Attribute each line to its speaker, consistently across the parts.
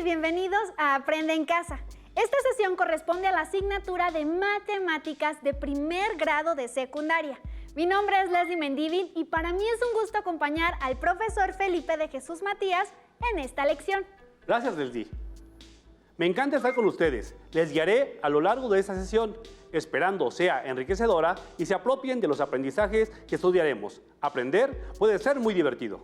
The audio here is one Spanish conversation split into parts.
Speaker 1: bienvenidos a Aprende en Casa. Esta sesión corresponde a la asignatura de Matemáticas de primer grado de secundaria. Mi nombre es Leslie Mendívil y para mí es un gusto acompañar al profesor Felipe de Jesús Matías en esta lección.
Speaker 2: Gracias, Leslie. Me encanta estar con ustedes. Les guiaré a lo largo de esta sesión, esperando sea enriquecedora y se apropien de los aprendizajes que estudiaremos. Aprender puede ser muy divertido.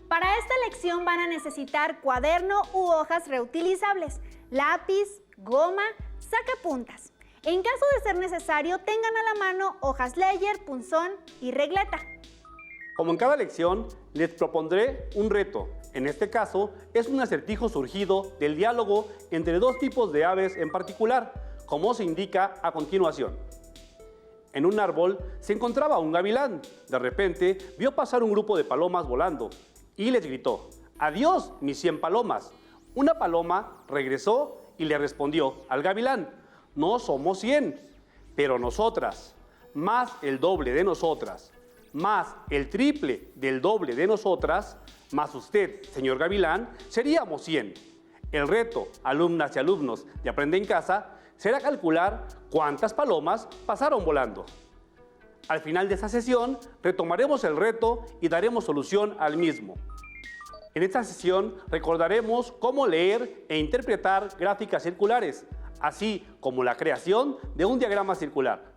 Speaker 1: Para esta lección van a necesitar cuaderno u hojas reutilizables, lápiz, goma, sacapuntas. En caso de ser necesario, tengan a la mano hojas Leyer, punzón y regleta.
Speaker 2: Como en cada lección, les propondré un reto. En este caso, es un acertijo surgido del diálogo entre dos tipos de aves en particular, como se indica a continuación. En un árbol se encontraba un gavilán. De repente, vio pasar un grupo de palomas volando y les gritó: «¡Adiós, mis 100 palomas!». Una paloma regresó y le respondió al gavilán: «No somos 100, pero nosotras, más el doble de nosotras, más el triple del doble de nosotras, más usted, señor gavilán, seríamos 100. El reto, alumnas y alumnos de Aprende en Casa, será calcular cuántas palomas pasaron volando. Al final de esta sesión, retomaremos el reto y daremos solución al mismo. En esta sesión recordaremos cómo leer e interpretar gráficas circulares, así como la creación de un diagrama circular.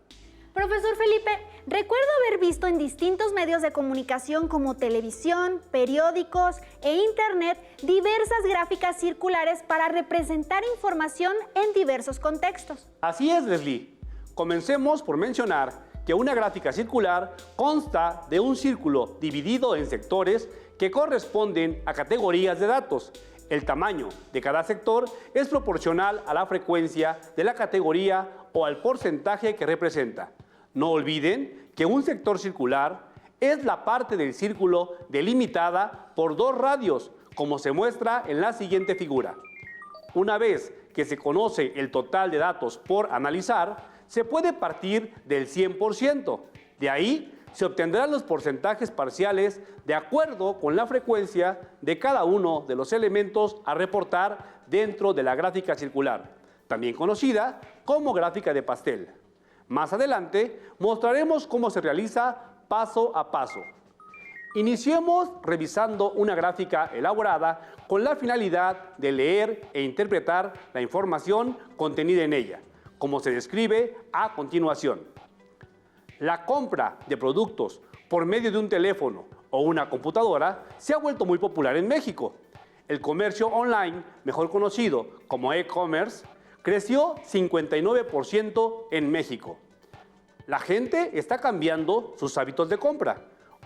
Speaker 1: Profesor Felipe, recuerdo haber visto en distintos medios de comunicación como televisión, periódicos e internet diversas gráficas circulares para representar información en diversos contextos.
Speaker 2: Así es, Leslie. Comencemos por mencionar que una gráfica circular consta de un círculo dividido en sectores que corresponden a categorías de datos. El tamaño de cada sector es proporcional a la frecuencia de la categoría o al porcentaje que representa. No olviden que un sector circular es la parte del círculo delimitada por dos radios, como se muestra en la siguiente figura. Una vez que se conoce el total de datos por analizar, se puede partir del 100%. De ahí se obtendrán los porcentajes parciales de acuerdo con la frecuencia de cada uno de los elementos a reportar dentro de la gráfica circular, también conocida como gráfica de pastel. Más adelante mostraremos cómo se realiza paso a paso. Iniciemos revisando una gráfica elaborada con la finalidad de leer e interpretar la información contenida en ella, como se describe a continuación. La compra de productos por medio de un teléfono o una computadora se ha vuelto muy popular en México. El comercio online, mejor conocido como e-commerce, creció 59% en México. La gente está cambiando sus hábitos de compra.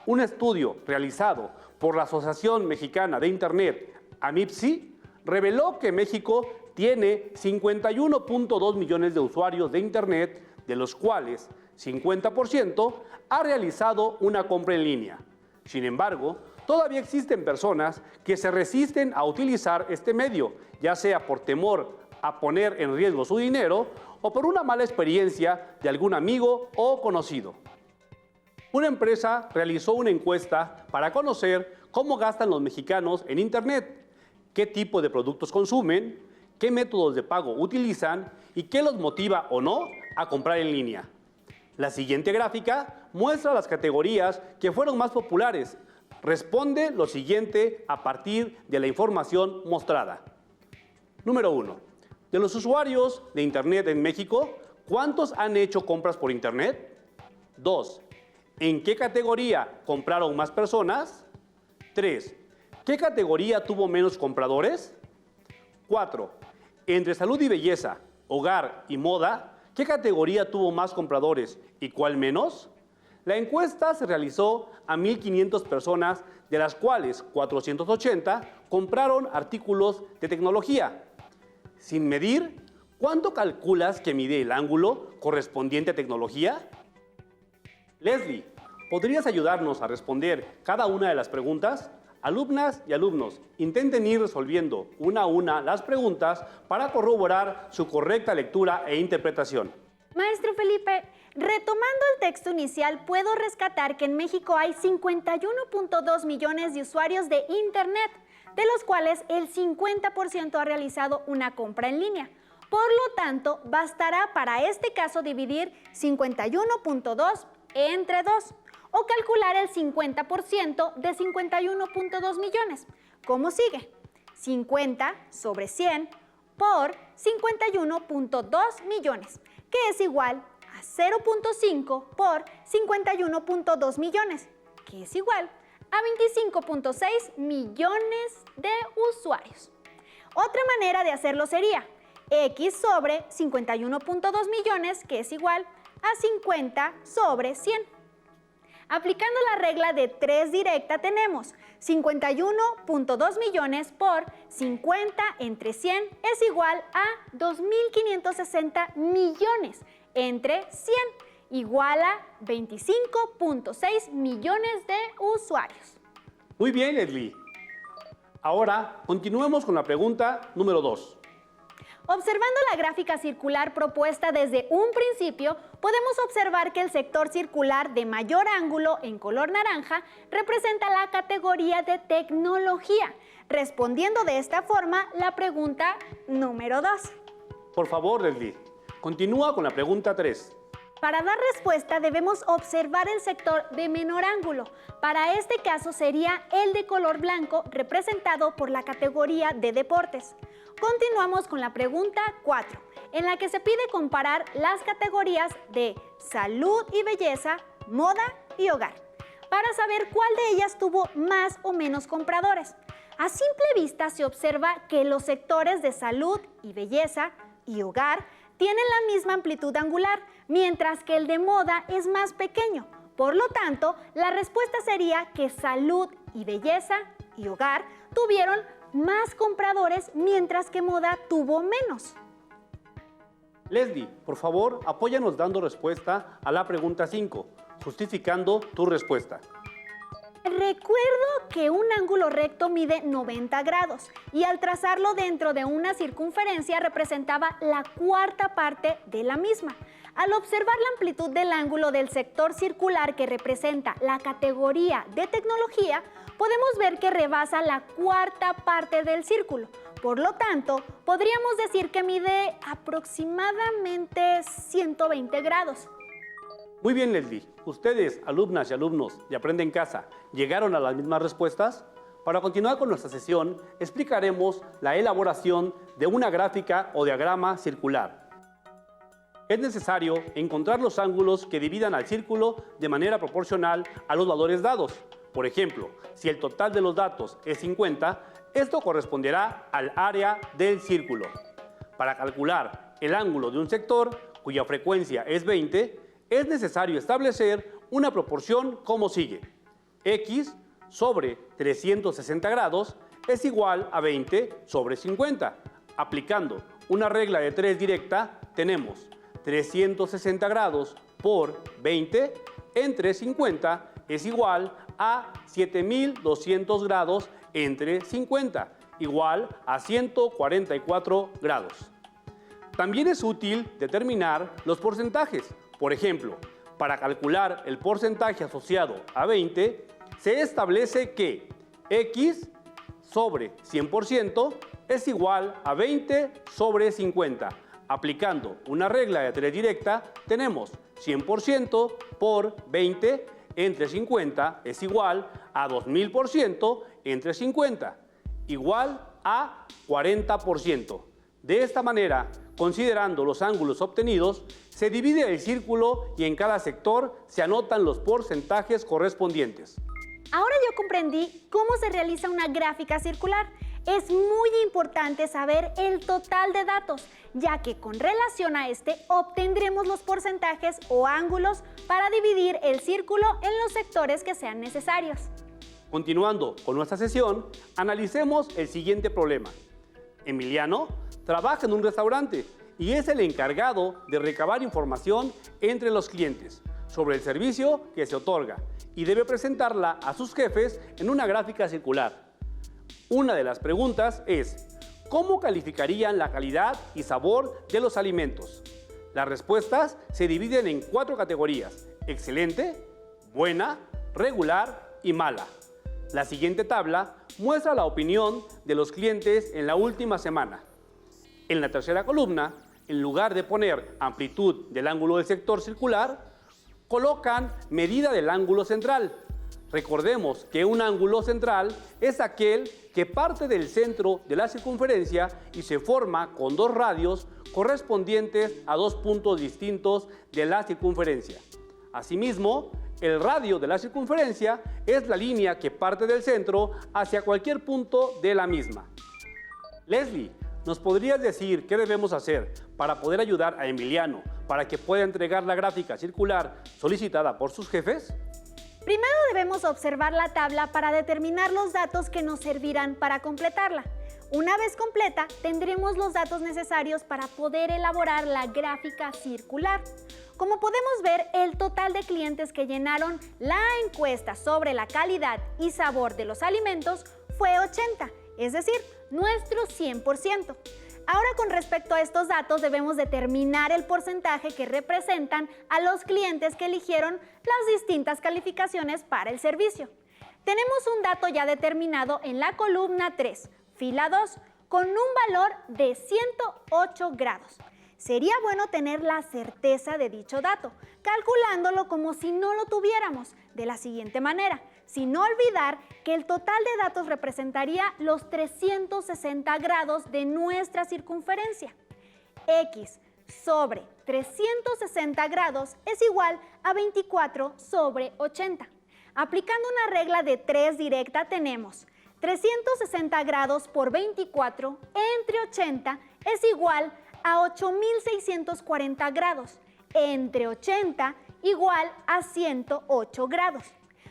Speaker 2: Un estudio realizado por la Asociación Mexicana de Internet, AMIPSI, reveló que México tiene 51.2 millones de usuarios de Internet, de los cuales 50% ha realizado una compra en línea. Sin embargo, todavía existen personas que se resisten a utilizar este medio, ya sea por temor a poner en riesgo su dinero o por una mala experiencia de algún amigo o conocido. Una empresa realizó una encuesta para conocer cómo gastan los mexicanos en Internet, qué tipo de productos consumen, qué métodos de pago utilizan y qué los motiva o no a comprar en línea. La siguiente gráfica muestra las categorías que fueron más populares. Responde lo siguiente a partir de la información mostrada. Número 1. De los usuarios de Internet en México, ¿cuántos han hecho compras por Internet? 2. ¿En qué categoría compraron más personas? 3. ¿Qué categoría tuvo menos compradores? 4. Entre salud y belleza, hogar y moda, ¿qué categoría tuvo más compradores y cuál menos? La encuesta se realizó a 1,500 personas, de las cuales 480 compraron artículos de tecnología. Sin medir, ¿cuánto calculas que mide el ángulo correspondiente a tecnología? Leslie, ¿podrías ayudarnos a responder cada una de las preguntas? Alumnas y alumnos, intenten ir resolviendo una a una las preguntas para corroborar su correcta lectura e interpretación.
Speaker 1: Maestro Felipe, retomando el texto inicial, puedo rescatar que en México hay 51.2 millones de usuarios de Internet. de los cuales el 50% ha realizado una compra en línea. Por lo tanto, bastará para este caso dividir 51.2 entre 2 o calcular el 50% de 51.2 millones. ¿Cómo sigue? 50 sobre 100 por 51.2 millones, que es igual a 0.5 por 51.2 millones, que es igual a 25.6 millones de usuarios. Otra manera de hacerlo sería X sobre 51.2 millones, que es igual a 50 sobre 100. Aplicando la regla de 3 directa tenemos 51.2 millones por 50 entre 100 es igual a 2.560 millones entre 100, igual a 25.6 millones de usuarios.
Speaker 2: Muy bien, Leslie. Ahora, continuemos con la pregunta número 2.
Speaker 1: Observando la gráfica circular propuesta desde un principio, podemos observar que el sector circular de mayor ángulo en color naranja representa la categoría de tecnología, respondiendo de esta forma la pregunta número 2.
Speaker 2: Por favor, Leslie, continúa con la pregunta 3.
Speaker 1: Para dar respuesta debemos observar el sector de menor ángulo. Para este caso sería el de color blanco representado por la categoría de deportes. Continuamos con la pregunta 4, en la que se pide comparar las categorías de salud y belleza, moda y hogar, para saber cuál de ellas tuvo más o menos compradores. A simple vista se observa que los sectores de salud y belleza y hogar tienen la misma amplitud angular, mientras que el de moda es más pequeño. Por lo tanto, la respuesta sería que salud y belleza y hogar tuvieron más compradores, mientras que moda tuvo menos.
Speaker 2: Leslie, por favor, apóyanos dando respuesta a la pregunta 5, justificando tu respuesta.
Speaker 1: Recuerdo que un ángulo recto mide 90 grados y al trazarlo dentro de una circunferencia representaba la cuarta parte de la misma. Al observar la amplitud del ángulo del sector circular que representa la categoría de tecnología, podemos ver que rebasa la cuarta parte del círculo. Por lo tanto, podríamos decir que mide aproximadamente 120 grados.
Speaker 2: Muy bien, Leslie. ¿Ustedes, alumnas y alumnos de Aprende en Casa, llegaron a las mismas respuestas? Para continuar con nuestra sesión, explicaremos la elaboración de una gráfica o diagrama circular. Es necesario encontrar los ángulos que dividan al círculo de manera proporcional a los valores dados. Por ejemplo, si el total de los datos es 50, esto corresponderá al área del círculo. Para calcular el ángulo de un sector, cuya frecuencia es 20, es necesario establecer una proporción como sigue. X sobre 360 grados es igual a 20 sobre 50. Aplicando una regla de 3 directa, tenemos 360 grados por 20 entre 50 es igual a 7200 grados entre 50, igual a 144 grados. También es útil determinar los porcentajes. Por ejemplo, para calcular el porcentaje asociado a 20, se establece que X sobre 100% es igual a 20 sobre 50. Aplicando una regla de 3 directa, tenemos 100% por 20 entre 50 es igual a 2000% entre 50, igual a 40%. De esta manera, considerando los ángulos obtenidos, se divide el círculo y en cada sector se anotan los porcentajes correspondientes.
Speaker 1: Ahora yo comprendí cómo se realiza una gráfica circular. Es muy importante saber el total de datos, ya que con relación a este obtendremos los porcentajes o ángulos para dividir el círculo en los sectores que sean necesarios.
Speaker 2: Continuando con nuestra sesión, analicemos el siguiente problema. Emiliano trabaja en un restaurante y es el encargado de recabar información entre los clientes sobre el servicio que se otorga y debe presentarla a sus jefes en una gráfica circular. Una de las preguntas es, ¿cómo calificarían la calidad y sabor de los alimentos? Las respuestas se dividen en 4 categorías: excelente, buena, regular y mala. La siguiente tabla muestra la opinión de los clientes en la última semana. En la tercera columna, en lugar de poner amplitud del ángulo del sector circular, colocan medida del ángulo central. Recordemos que un ángulo central es aquel que parte del centro de la circunferencia y se forma con dos radios correspondientes a dos puntos distintos de la circunferencia. Asimismo, el radio de la circunferencia es la línea que parte del centro hacia cualquier punto de la misma. Leslie, ¿nos podrías decir qué debemos hacer para poder ayudar a Emiliano para que pueda entregar la gráfica circular solicitada por sus jefes?
Speaker 1: Primero debemos observar la tabla para determinar los datos que nos servirán para completarla. Una vez completa, tendremos los datos necesarios para poder elaborar la gráfica circular. Como podemos ver, el total de clientes que llenaron la encuesta sobre la calidad y sabor de los alimentos fue 80, es decir, nuestro 100%. Ahora, con respecto a estos datos, debemos determinar el porcentaje que representan a los clientes que eligieron las distintas calificaciones para el servicio. Tenemos un dato ya determinado en la columna 3, fila 2, con un valor de 108 grados. Sería bueno tener la certeza de dicho dato, calculándolo como si no lo tuviéramos, de la siguiente manera, sin olvidar que el total de datos representaría los 360 grados de nuestra circunferencia. X sobre 360 grados es igual a 24 sobre 80. Aplicando una regla de 3 directa tenemos 360 grados por 24 entre 80 es igual a 8.640 grados, entre 80 igual a 108 grados.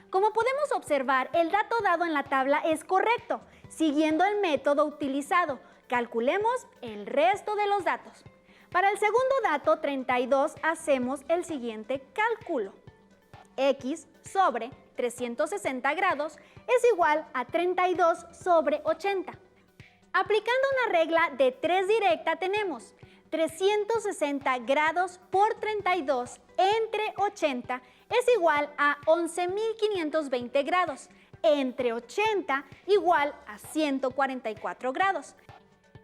Speaker 1: Como podemos observar, el dato dado en la tabla es correcto, siguiendo el método utilizado. Calculemos el resto de los datos. Para el segundo dato, 32, hacemos el siguiente cálculo. X sobre 360 grados es igual a 32 sobre 80. Aplicando una regla de 3 directa tenemos 360 grados por 32 entre 80 es igual a 11.520 grados, entre 80 igual a 144 grados.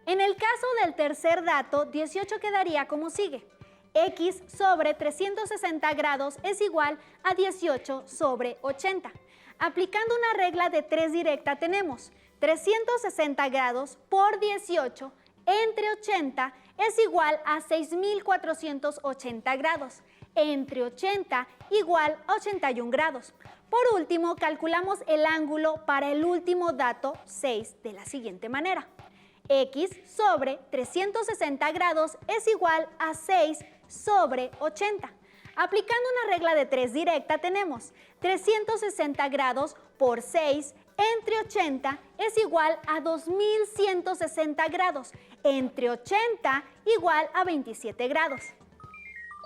Speaker 1: En el caso del tercer dato, 18 quedaría como sigue. X sobre 360 grados es igual a 18 sobre 80. Aplicando una regla de 3 directa tenemos 360 grados por 18 entre 80 es igual a 6.480 grados, entre 80 igual a 81 grados. Por último, calculamos el ángulo para el último dato 6 de la siguiente manera. X sobre 360 grados es igual a 6 sobre 80. Aplicando una regla de 3 directa tenemos 360 grados por 6 entre 80 es igual a 2.160 grados, entre 80 igual a 27 grados.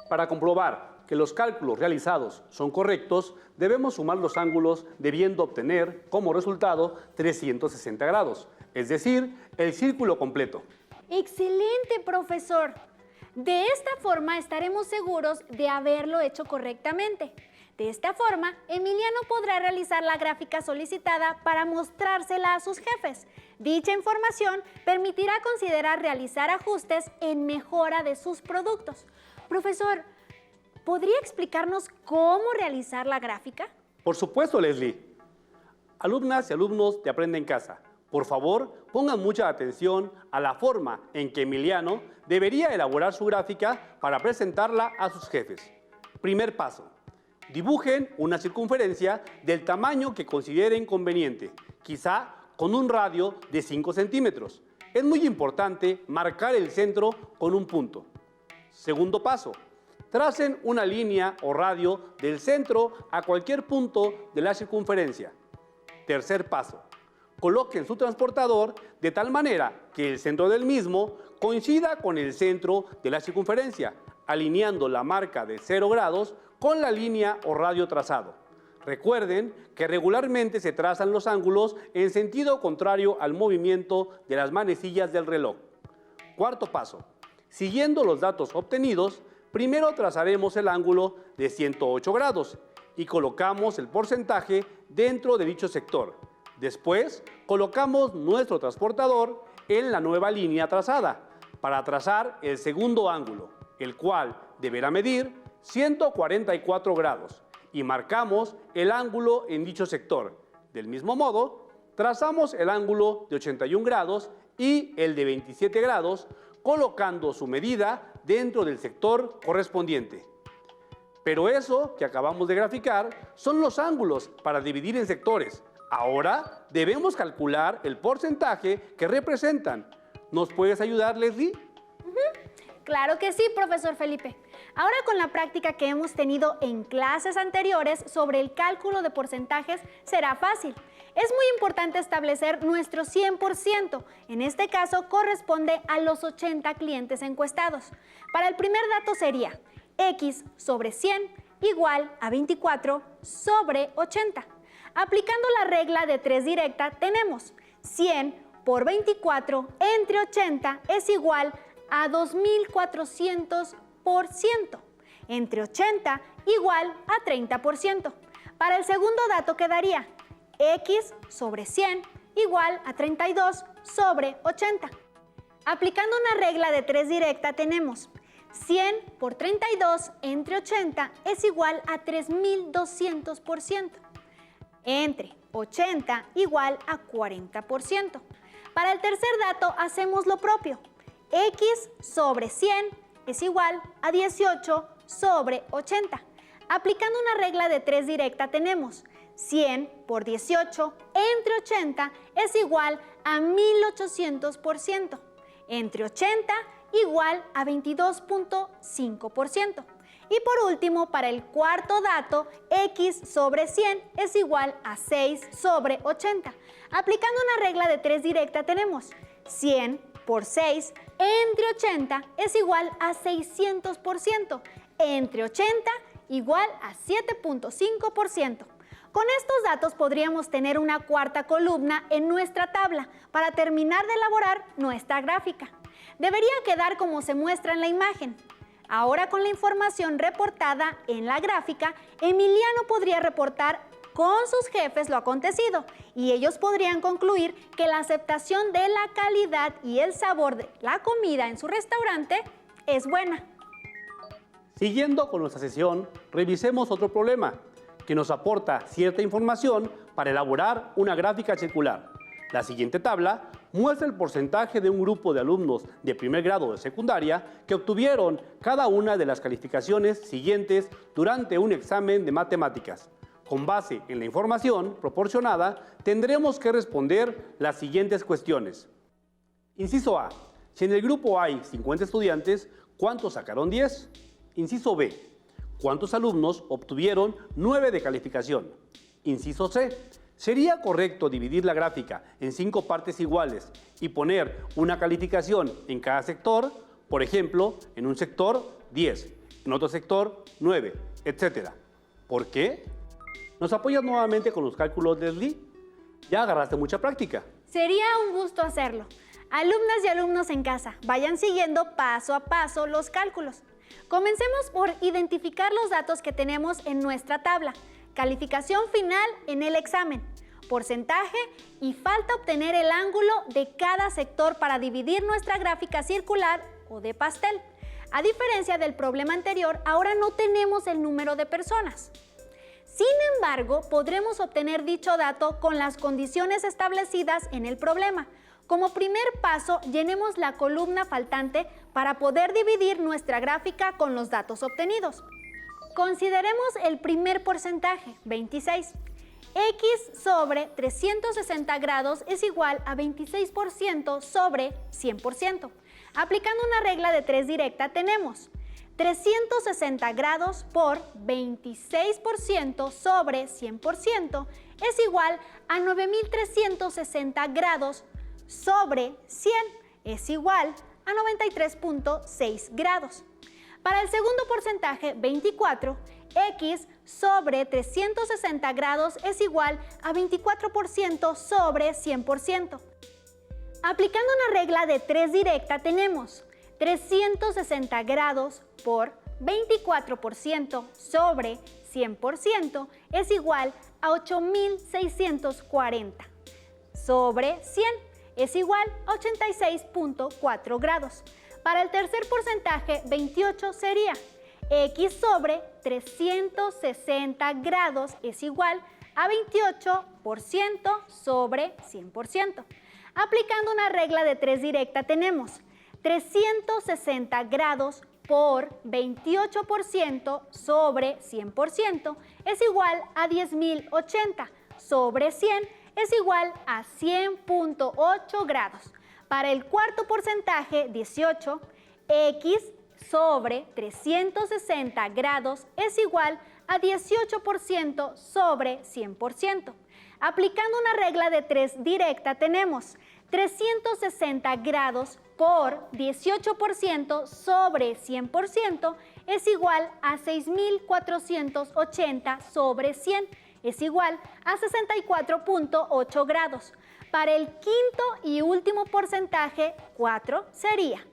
Speaker 2: Para comprobar que los cálculos realizados son correctos, debemos sumar los ángulos debiendo obtener como resultado 360 grados, es decir, el círculo completo.
Speaker 1: ¡Excelente, profesor! De esta forma estaremos seguros de haberlo hecho correctamente. De esta forma, Emiliano podrá realizar la gráfica solicitada para mostrársela a sus jefes. Dicha información permitirá considerar realizar ajustes en mejora de sus productos. Profesor, ¿podría explicarnos cómo realizar la gráfica?
Speaker 2: Por supuesto, Leslie. Alumnas y alumnos de Aprende en Casa, por favor, pongan mucha atención a la forma en que Emiliano debería elaborar su gráfica para presentarla a sus jefes. Primer paso. Dibujen una circunferencia del tamaño que consideren conveniente, quizá con un radio de 5 centímetros. Es muy importante marcar el centro con un punto. Segundo paso, tracen una línea o radio del centro a cualquier punto de la circunferencia. Tercer paso, coloquen su transportador de tal manera que el centro del mismo coincida con el centro de la circunferencia, alineando la marca de 0 grados con la línea o radio trazado. Recuerden que regularmente se trazan los ángulos en sentido contrario al movimiento de las manecillas del reloj. Cuarto paso. Siguiendo los datos obtenidos, primero trazaremos el ángulo de 108 grados y colocamos el porcentaje dentro de dicho sector. Después, colocamos nuestro transportador en la nueva línea trazada para trazar el segundo ángulo, el cual deberá medir 144 grados, y marcamos el ángulo en dicho sector. Del mismo modo, trazamos el ángulo de 81 grados y el de 27 grados, colocando su medida dentro del sector correspondiente. Pero eso que acabamos de graficar son los ángulos para dividir en sectores. Ahora debemos calcular el porcentaje que representan. ¿Nos puedes ayudar, Leslie?
Speaker 1: Claro que sí, profesor Felipe. Ahora con la práctica que hemos tenido en clases anteriores sobre el cálculo de porcentajes será fácil. Es muy importante establecer nuestro 100%. En este caso corresponde a los 80 clientes encuestados. Para el primer dato sería X sobre 100 igual a 24 sobre 80. Aplicando la regla de 3 directa tenemos 100 por 24 entre 80 es igual a 2400%. Entre 80 igual a 30%. Para el segundo dato quedaría X sobre 100 igual a 32 sobre 80. Aplicando una regla de 3 directa tenemos 100 por 32 entre 80 es igual a 3200%. Entre 80 igual a 40%. Para el tercer dato hacemos lo propio. X sobre 100 es igual a 18 sobre 80. Aplicando una regla de 3 directa tenemos 100 por 18 entre 80 es igual a 1800%. Entre 80 igual a 22.5%. Y por último, para el cuarto dato, X sobre 100 es igual a 6 sobre 80. Aplicando una regla de 3 directa tenemos 100 por 6 entre 80 es igual a 600%. Entre 80 igual a 7.5%. Con estos datos podríamos tener una cuarta columna en nuestra tabla para terminar de elaborar nuestra gráfica. Debería quedar como se muestra en la imagen. Ahora con la información reportada en la gráfica, Emiliano podría reportar con sus jefes lo acontecido y ellos podrían concluir que la aceptación de la calidad y el sabor de la comida en su restaurante es buena.
Speaker 2: Siguiendo con nuestra sesión, revisemos otro problema que nos aporta cierta información para elaborar una gráfica circular. La siguiente tabla muestra el porcentaje de un grupo de alumnos de primer grado de secundaria que obtuvieron cada una de las calificaciones siguientes durante un examen de matemáticas. Con base en la información proporcionada, tendremos que responder las siguientes cuestiones. Inciso A. Si en el grupo hay 50 estudiantes, ¿cuántos sacaron 10? Inciso B. ¿Cuántos alumnos obtuvieron 9 de calificación? Inciso C. ¿Sería correcto dividir la gráfica en 5 partes iguales y poner una calificación en cada sector? Por ejemplo, en un sector 10, en otro sector 9, etc. ¿Por qué? ¿Nos apoyas nuevamente con los cálculos, Leslie? Ya agarraste mucha práctica.
Speaker 1: Sería un gusto hacerlo. Alumnas y alumnos en casa, vayan siguiendo paso a paso los cálculos. Comencemos por identificar los datos que tenemos en nuestra tabla. Calificación final en el examen, porcentaje y falta obtener el ángulo de cada sector para dividir nuestra gráfica circular o de pastel. A diferencia del problema anterior, ahora no tenemos el número de personas. Sin embargo, podremos obtener dicho dato con las condiciones establecidas en el problema. Como primer paso, llenemos la columna faltante para poder dividir nuestra gráfica con los datos obtenidos. Consideremos el primer porcentaje, 26. X sobre 360 grados es igual a 26% sobre 100%. Aplicando una regla de 3 directa tenemos 360 grados por 26% sobre 100% es igual a 9360 grados sobre 100 es igual a 93.6 grados. Para el segundo porcentaje, 24, X sobre 360 grados es igual a 24% sobre 100%. Aplicando una regla de 3 directa tenemos 360 grados por 24% sobre 100% es igual a 8640. sobre 100 es igual a 86.4 grados. Para el tercer porcentaje, 28 sería x sobre 360 grados es igual a 28% sobre 100%. Aplicando una regla de 3 directa tenemos 360 grados por 28% sobre 100% es igual a 10.080 sobre 100 es igual a 100.8 grados. Para el cuarto porcentaje, 18, x sobre 360 grados es igual a 18% sobre 100%. Aplicando una regla de 3 directa tenemos 360 grados por 18% sobre 100% es igual a 6.480 sobre 100 es igual a 64.8 grados. Para el quinto y último porcentaje, 4 sería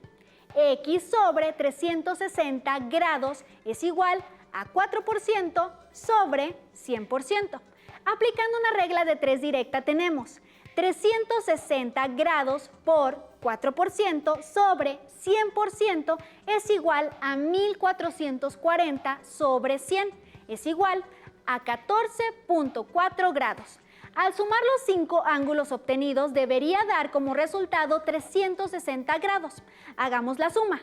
Speaker 1: x sobre 360 grados es igual a 4% sobre 100%. Aplicando una regla de 3 directa tenemos 360 grados por 4% sobre 100% es igual a 1440 sobre 100 es igual a 14.4 grados. Al sumar los 5 ángulos obtenidos debería dar como resultado 360 grados. Hagamos la suma.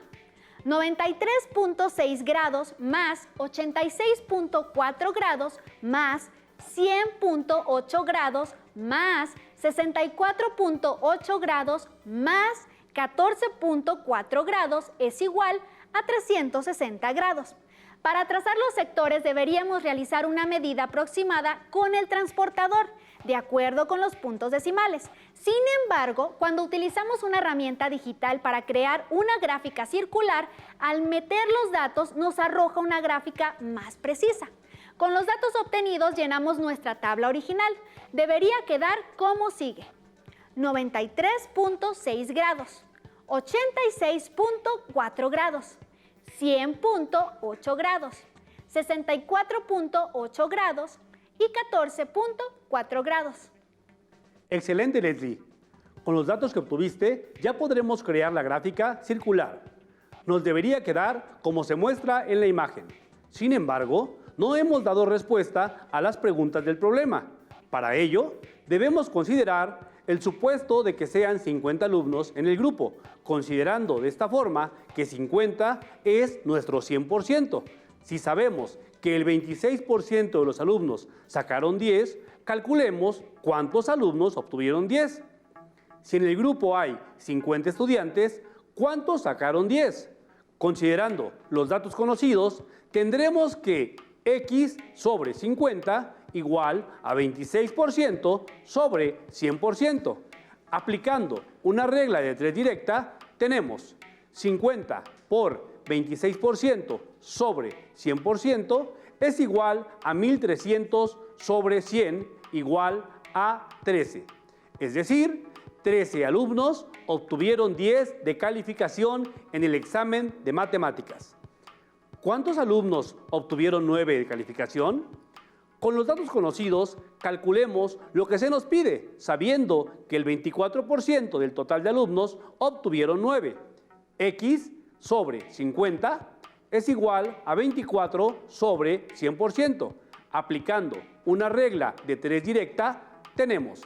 Speaker 1: 93.6 grados más 86.4 grados más 100.8 grados más 64.8 grados más 14.4 grados es igual a 360 grados. Para trazar los sectores deberíamos realizar una medida aproximada con el transportador, de acuerdo con los puntos decimales. Sin embargo, cuando utilizamos una herramienta digital para crear una gráfica circular, al meter los datos nos arroja una gráfica más precisa. Con los datos obtenidos llenamos nuestra tabla original. Debería quedar como sigue: 93.6 grados, 86.4 grados, 100.8 grados, 64.8 grados y 14.4 grados.
Speaker 2: Excelente, Leslie. Con los datos que obtuviste, ya podremos crear la gráfica circular. Nos debería quedar como se muestra en la imagen. Sin embargo, no hemos dado respuesta a las preguntas del problema. Para ello, debemos considerar el supuesto de que sean 50 alumnos en el grupo, considerando de esta forma que 50 es nuestro 100%. Si sabemos que el 26% de los alumnos sacaron 10, calculemos cuántos alumnos obtuvieron 10. Si en el grupo hay 50 estudiantes, ¿cuántos sacaron 10? Considerando los datos conocidos, tendremos que x sobre 50 igual a 26% sobre 100%. Aplicando una regla de 3 directa, tenemos 50 por 26% sobre 100% es igual a 1300 sobre 100 igual a 13. Es decir, 13 alumnos obtuvieron 10 de calificación en el examen de matemáticas. ¿Cuántos alumnos obtuvieron 9 de calificación? Con los datos conocidos, calculemos lo que se nos pide, sabiendo que el 24% del total de alumnos obtuvieron 9. X sobre 50 es igual a 24 sobre 100%. Aplicando una regla de 3 directa, tenemos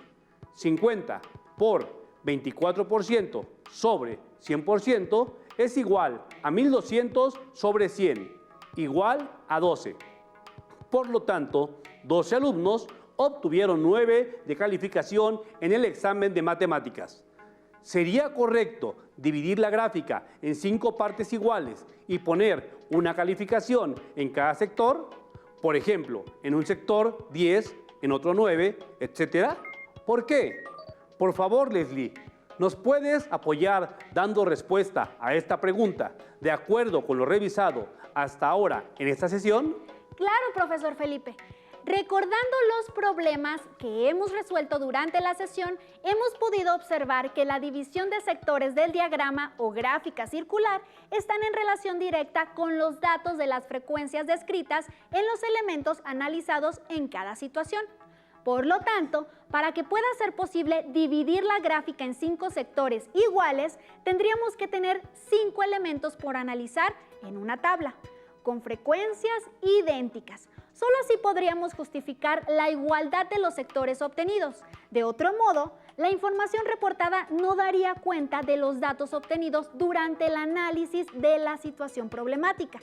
Speaker 2: 50 por 24% sobre 100% es igual a 1200 sobre 100, igual a 12. Por lo tanto, 12 alumnos obtuvieron 9 de calificación en el examen de matemáticas. ¿Sería correcto dividir la gráfica en 5 partes iguales y poner una calificación en cada sector? Por ejemplo, en un sector 10, en otro 9, etc. ¿Por qué? Por favor, Leslie, ¿nos puedes apoyar dando respuesta a esta pregunta de acuerdo con lo revisado hasta ahora en esta sesión?
Speaker 1: Claro, profesor Felipe. Recordando los problemas que hemos resuelto durante la sesión, hemos podido observar que la división de sectores del diagrama o gráfica circular están en relación directa con los datos de las frecuencias descritas en los elementos analizados en cada situación. Por lo tanto, para que pueda ser posible dividir la gráfica en 5 sectores iguales, tendríamos que tener 5 elementos por analizar en una tabla, con frecuencias idénticas. Solo así podríamos justificar la igualdad de los sectores obtenidos. De otro modo, la información reportada no daría cuenta de los datos obtenidos durante el análisis de la situación problemática.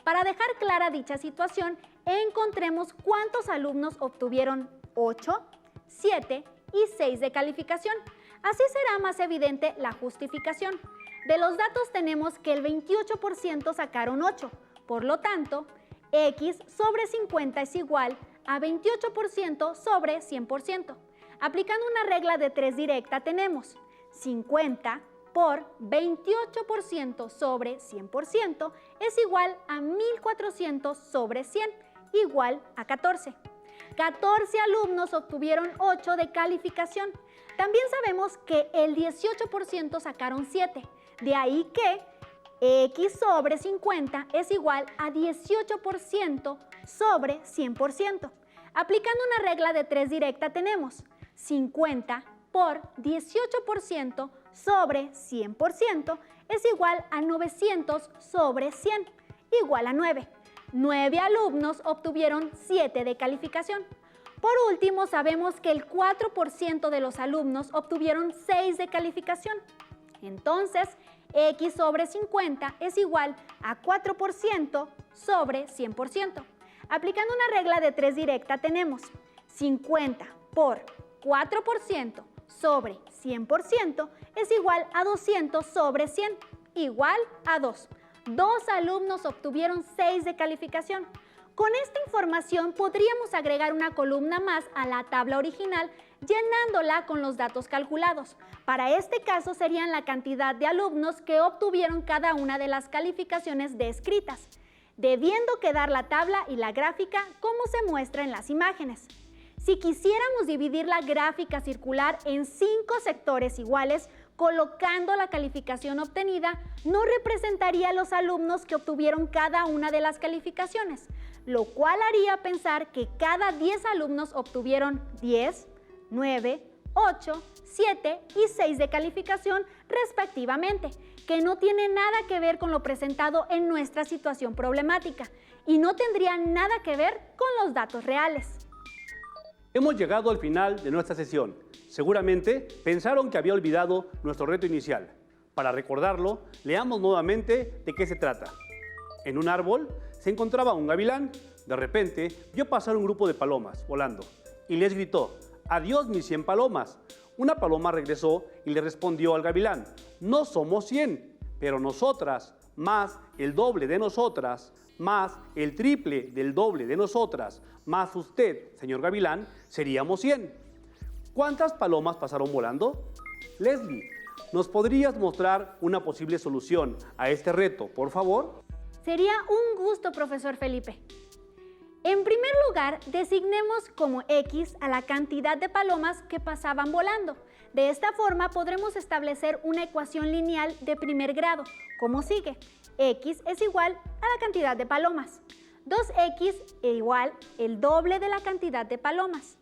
Speaker 1: Para dejar clara dicha situación, encontremos cuántos alumnos obtuvieron 8, 7 y 6 de calificación. Así será más evidente la justificación. De los datos tenemos que el 28% sacaron 8. Por lo tanto, X sobre 50 es igual a 28% sobre 100%. Aplicando una regla de 3 directa tenemos 50 por 28% sobre 100% es igual a 1400 sobre 100, igual a 14. 14 alumnos obtuvieron 8 de calificación. También sabemos que el 18% sacaron 7. De ahí que X sobre 50 es igual a 18% sobre 100%. Aplicando una regla de 3 directa tenemos 50 por 18% sobre 100% es igual a 900 sobre 100, igual a 9. 9 alumnos obtuvieron 7 de calificación. Por último, sabemos que el 4% de los alumnos obtuvieron 6 de calificación. Entonces, X sobre 50 es igual a 4% sobre 100%. Aplicando una regla de 3 directa tenemos 50 por 4% sobre 100% es igual a 200 sobre 100, igual a 2. 2 alumnos obtuvieron 6 de calificación. Con esta información podríamos agregar una columna más a la tabla original llenándola con los datos calculados. Para este caso serían la cantidad de alumnos que obtuvieron cada una de las calificaciones descritas, debiendo quedar la tabla y la gráfica como se muestra en las imágenes. Si quisiéramos dividir la gráfica circular en 5 sectores iguales, colocando la calificación obtenida, no representaría a los alumnos que obtuvieron cada una de las calificaciones, lo cual haría pensar que cada 10 alumnos obtuvieron 10, 9, 8, 7 y 6 de calificación respectivamente, que no tiene nada que ver con lo presentado en nuestra situación problemática y no tendría nada que ver con los datos reales.
Speaker 2: Hemos llegado al final de nuestra sesión. Seguramente pensaron que había olvidado nuestro reto inicial. Para recordarlo, leamos nuevamente de qué se trata. En un árbol se encontraba un gavilán. De repente vio pasar un grupo de palomas volando y les gritó: «¡Adiós, mis 100 palomas!». Una paloma regresó y le respondió al gavilán: «No somos 100, pero nosotras, más el doble de nosotras, más el triple del doble de nosotras, más usted, señor gavilán, seríamos 100. ¿Cuántas palomas pasaron volando?». Leslie, ¿nos podrías mostrar una posible solución a este reto, por favor?
Speaker 1: Sería un gusto, profesor Felipe. En primer lugar, designemos como X a la cantidad de palomas que pasaban volando. De esta forma podremos establecer una ecuación lineal de primer grado, como sigue. X es igual a la cantidad de palomas. 2X es igual el doble de la cantidad de palomas.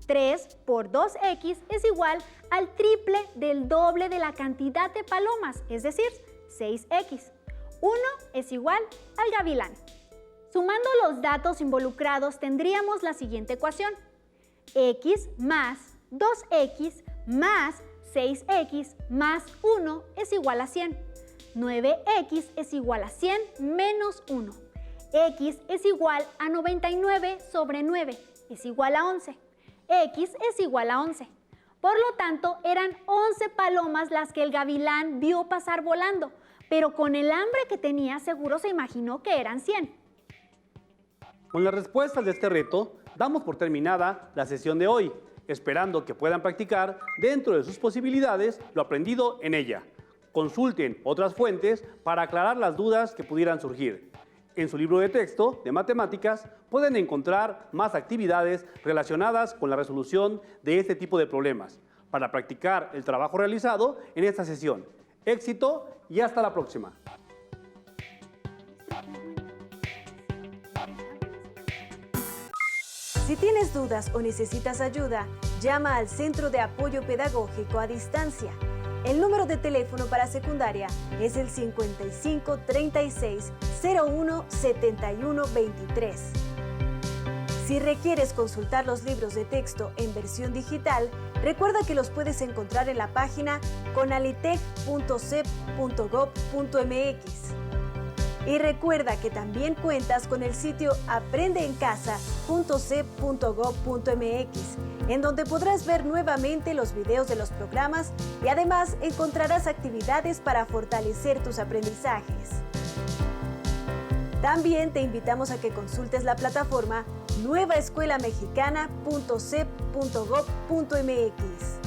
Speaker 1: 3 por 2X es igual al triple del doble de la cantidad de palomas, es decir, 6X. 1 es igual al gavilán. Sumando los datos involucrados tendríamos la siguiente ecuación. X más 2X más 6X más 1 es igual a 100. 9X es igual a 100 menos 1. X es igual a 99 sobre 9, es igual a 11. X es igual a 11. Por lo tanto, eran 11 palomas las que el gavilán vio pasar volando, pero con el hambre que tenía seguro se imaginó que eran 100.
Speaker 2: Con las respuestas de este reto, damos por terminada la sesión de hoy, esperando que puedan practicar dentro de sus posibilidades lo aprendido en ella. Consulten otras fuentes para aclarar las dudas que pudieran surgir. En su libro de texto de matemáticas pueden encontrar más actividades relacionadas con la resolución de este tipo de problemas para practicar el trabajo realizado en esta sesión. Éxito y hasta la próxima.
Speaker 3: Si tienes dudas o necesitas ayuda, llama al Centro de Apoyo Pedagógico a Distancia. El número de teléfono para secundaria es el 55 36 01 71 23. Si requieres consultar los libros de texto en versión digital, recuerda que los puedes encontrar en la página conalitec.cep.gov.mx. Y recuerda que también cuentas con el sitio aprendeencasa.cep.gov.mx, en donde podrás ver nuevamente los videos de los programas y además encontrarás actividades para fortalecer tus aprendizajes. También te invitamos a que consultes la plataforma nuevaescuelamexicana.cep.gov.mx.